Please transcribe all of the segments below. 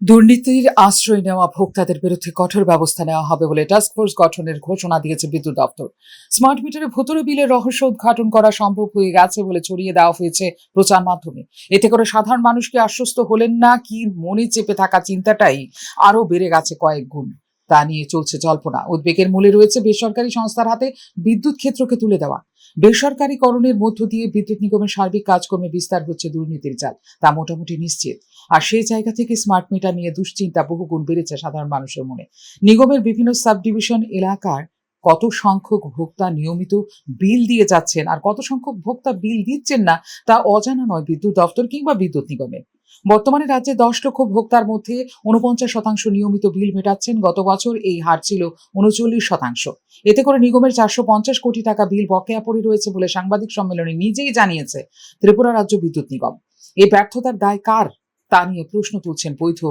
দুর্নীতির আশ্রয় নেওয়া ভোক্তাদের বিরুদ্ধে কঠোর ব্যবস্থা নেওয়া হবে বলে টাস্কফোর্স গঠনের ঘোষণা দিয়েছে বিদ্যুৎ দপ্তর। স্মার্ট মিটারে ভুতুড়ে বিলের রহস্য উদ্ঘাটন করা সম্ভব হয়ে গেছে বলে ছড়িয়ে দেওয়া হয়েছে প্রচার মাধ্যমে। এতে করে সাধারণ মানুষকে আশ্বস্ত হলেন না, কি মনে চেপে থাকা চিন্তাটাই আরো বেড়ে গেছে কয়েক গুণ। তা নিয়ে চলছে জল্পনা। উদ্বেগের মূলে রয়েছে বেসরকারি সংস্থার হাতে বিদ্যুৎ ক্ষেত্রকে তুলে দেওয়া। বেসরকারিকরণের মধ্য দিয়ে বিদ্যুৎ নিগমের সার্বিক কাজকর্মে বিস্তার হচ্ছে দুর্নীতির জাল, তা মোটামুটি নিশ্চিত। আর সেই জায়গা থেকে স্মার্ট মিটার নিয়ে দুশ্চিন্তা বহুগুণ বেড়েছে সাধারণ মানুষের মনে। নিগমের বিভিন্ন সাব ডিভিশন এলাকার কত সংখ্যক ভোক্তা নিয়মিত বিল দিয়ে যাচ্ছেন আর কত সংখ্যক ভোক্তা বিল দিচ্ছেন না, তা অজানা নয় বিদ্যুৎ দপ্তর কিংবা বিদ্যুৎ নিগমের। বর্তমানে রাজ্যে 10 লক্ষ ভোক্তার মধ্যে 49% নিয়মিত বিল মেটাচ্ছেন। গত বছর এই হার ছিল 39%। এতে করে নিগমের 450 কোটি টাকা বিল বকেয়া পড়ে রয়েছে বলে সাংবাদিক সম্মেলনে নিজেই জানিয়েছে ত্রিপুরা রাজ্য বিদ্যুৎ নিগম। এই ব্যর্থতার দায় কার, তা নিয়ে প্রশ্ন তুলছেন বৈধ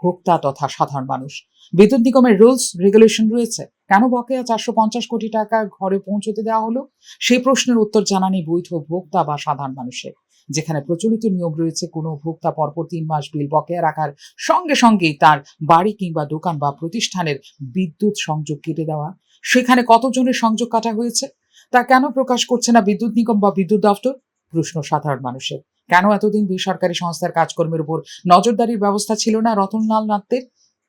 ভোক্তা তথা সাধারণ মানুষ। বিদ্যুৎ নিগমের রুলস রেগুলেশন রয়েছে, কেন বকেয়া 450 কোটি টাকা ঘরে পৌঁছতে দেওয়া হলো? সেই প্রশ্নের উত্তর জানা নেই বৈধ ভোক্তা বা সাধারণ মানুষের। যেখানে প্রচলিত নিয়ম রয়েছে, কোনো ভোক্তা পরপর 3 মাস বিল বকেয়া রাখার সঙ্গে সঙ্গেই তার বাড়ি কিংবা দোকান বা প্রতিষ্ঠানের বিদ্যুৎ সংযোগ কেটে দেওয়া। সেখানে কতজনের সংযোগ কাটা হয়েছে তা কেন প্রকাশ করছে না বিদ্যুৎ নিগম বা বিদ্যুৎ দপ্তর? প্রশ্ন সাধারণ মানুষের। কেন এতদিন বেসরকারি সংস্থার কাজকর্মের উপর নজরদারির ব্যবস্থা ছিল না রতনলাল নাথদের?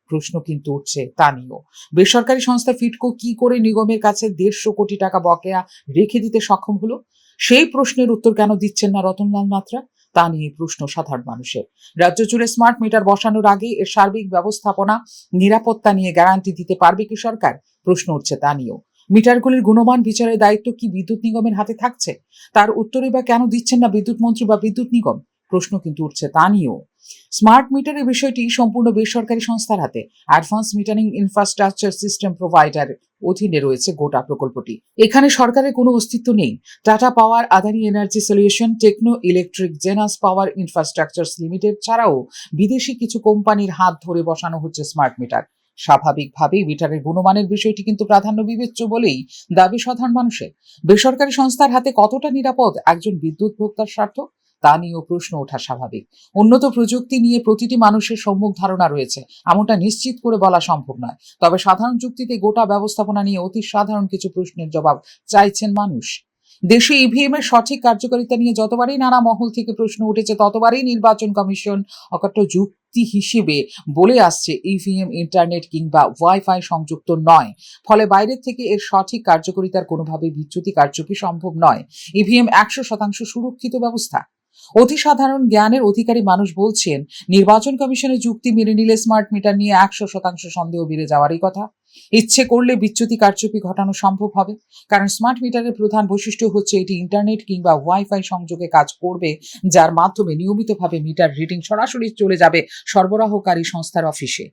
প্রশ্ন কিন্তু উঠছে তা নিয়েও। বেসরকারি সংস্থা ফিডকো কি করে নিগমের কাছে 150 কোটি টাকা বকেয়া রেখে দিতে সক্ষম হলো? সেই প্রশ্নের উত্তর কেন দিচ্ছেন না রতনলাল নাথরা? তা নিয়ে প্রশ্ন সাধারণ মানুষের। রাজ্য জুড়ে স্মার্ট মিটার বসানোর আগে এর সার্বিক ব্যবস্থাপনা, নিরাপত্তা নিয়ে গ্যারান্টি দিতে পারবে কি সরকার? প্রশ্ন উঠছে তা নিয়েও। মিটারগুলির গুণমান বিচারের দায়িত্ব কি বিদ্যুৎ নিগমের হাতে থাকছে? তার উত্তরই বা কেন দিচ্ছেন না বিদ্যুৎ মন্ত্রী বা বিদ্যুৎ নিগম? প্রশ্ন কিন্তু উঠছে তা নিয়েও। স্মার্ট মিটারের বিষয়টি সম্পূর্ণ বেসরকারি সংস্থার হাতে। Advance metering infrastructure system provider অধীনে রয়েছে গোটা প্রকল্পটি। এখানে সরকারের কোনো অস্তিত্ব নেই। Tata Power, Adani Energy Solution, Techno Electric, Genus Power Infrastructure Limited ছাড়াও বিদেশি কিছু কোম্পানির হাত ধরে বসানো হচ্ছে স্মার্ট মিটার। স্বাভাবিকভাবেই মিটারের গুণমানের বিষয়টি কিন্তু প্রাধান্য বিবেচ্য বলেই দাবি সাধারণ মানুষের। বেসরকারি সংস্থার হাতে কতটা নিরাপদ একজন বিদ্যুৎ ভোক্তার স্বার্থ, তা নিয়েও প্রশ্ন ওঠা স্বাভাবিক। উন্নত প্রযুক্তি নিয়ে প্রতিটি মানুষের সম্মুখ ধারণা রয়েছে, এমনটা নিশ্চিত করে বলা সম্ভব নয়। তবে সাধারণ যুক্তিতে গোটা ব্যবস্থাপনা নিয়ে অতি সাধারণ কিছু প্রশ্নের জবাব চাইছেন মানুষ। দেশে ইভিএম এর সঠিক কার্যকারিতা নিয়ে যতবারই নানা মহল থেকে প্রশ্ন উঠেছে, ততবারই নির্বাচন কমিশন অকাট্য যুক্তি হিসেবে বলে আসছে ইভিএম ইন্টারনেট কিংবা ওয়াইফাই সংযুক্ত নয়, ফলে বাইরের থেকে এর সঠিক কার্যকারিতার কোনোভাবেই বিচ্যুতি কারচুপি সম্ভব নয়। ইভিএম 100% সুরক্ষিত ব্যবস্থা। অতি সাধারণ জ্ঞানের অধিকারী মানুষ বলছেন, নির্বাচন কমিশনের যুক্তি মেনে নিলে স্মার্ট মিটার নিয়ে 100% সন্দেহ বেড়ে যাওয়ারই কথা। ইচ্ছে করলে বিচ্যুতি কারচুপি ঘটানো সম্ভব হবে, কারণ স্মার্ট মিটারের প্রধান বৈশিষ্ট্য হচ্ছে এটি ইন্টারনেট কিংবা ওয়াইফাই সংযোগে কাজ করবে, যার মাধ্যমে নিয়মিতভাবে মিটার রিডিং সরাসরি চলে যাবে সরবরাহকারী সংস্থার অফিসে।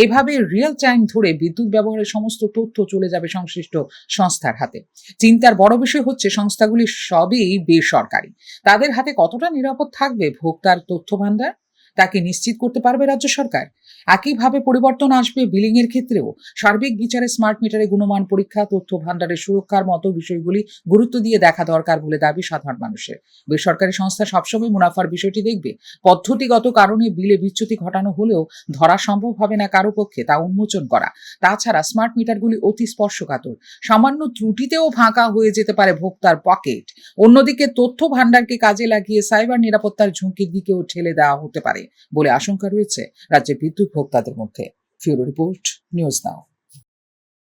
এভাবে রিয়েল টাইম ধরে বিদ্যুৎ ব্যবহারের সমস্ত তথ্য চলে যাবে সংশ্লিষ্ট সংস্থার হাতে। চিন্তার বড় বিষয় হচ্ছে, সংস্থাগুলি সবই বেসরকারি। তাদের হাতে কতটা নিরাপদ থাকবে ভোক্তার তথ্য ভান্ডার, তাকে নিশ্চিত করতে পারবে রাজ্য সরকার? একইভাবে পরিবর্তন আসবে বিলিং এর ক্ষেত্রেও। সার্বিক বিচারে স্মার্ট মিটারে গুণমান পরীক্ষা, তথ্য ভান্ডারের সুরক্ষার মতো বিষয়গুলি গুরুত্ব দিয়ে দেখা দরকার বলে দাবি সাধারণ মানুষের। বেসরকারি সংস্থা সবসময় মুনাফার বিষয়টি দেখবে। পদ্ধতিগত কারণে বিলে বিচ্যুতি ঘটানো হলেও ধরা সম্ভব হবে না কারো পক্ষে তা উন্মোচন করা। তাছাড়া স্মার্ট মিটারগুলি অতি স্পর্শকাতর, সামান্য ত্রুটিতেও ফাঁকা হয়ে যেতে পারে ভোক্তার পকেট। অন্যদিকে তথ্য ভান্ডারকে কাজে লাগিয়ে সাইবার নিরাপত্তার ঝুঁকির দিকেও ঠেলে দেওয়া হতে পারে বলে আশঙ্কা রয়েছে রাজ্যের বিদ্যুৎ ভোক্তাদের মধ্যে। ফিউরো রিপোর্ট, নিউজ নাও।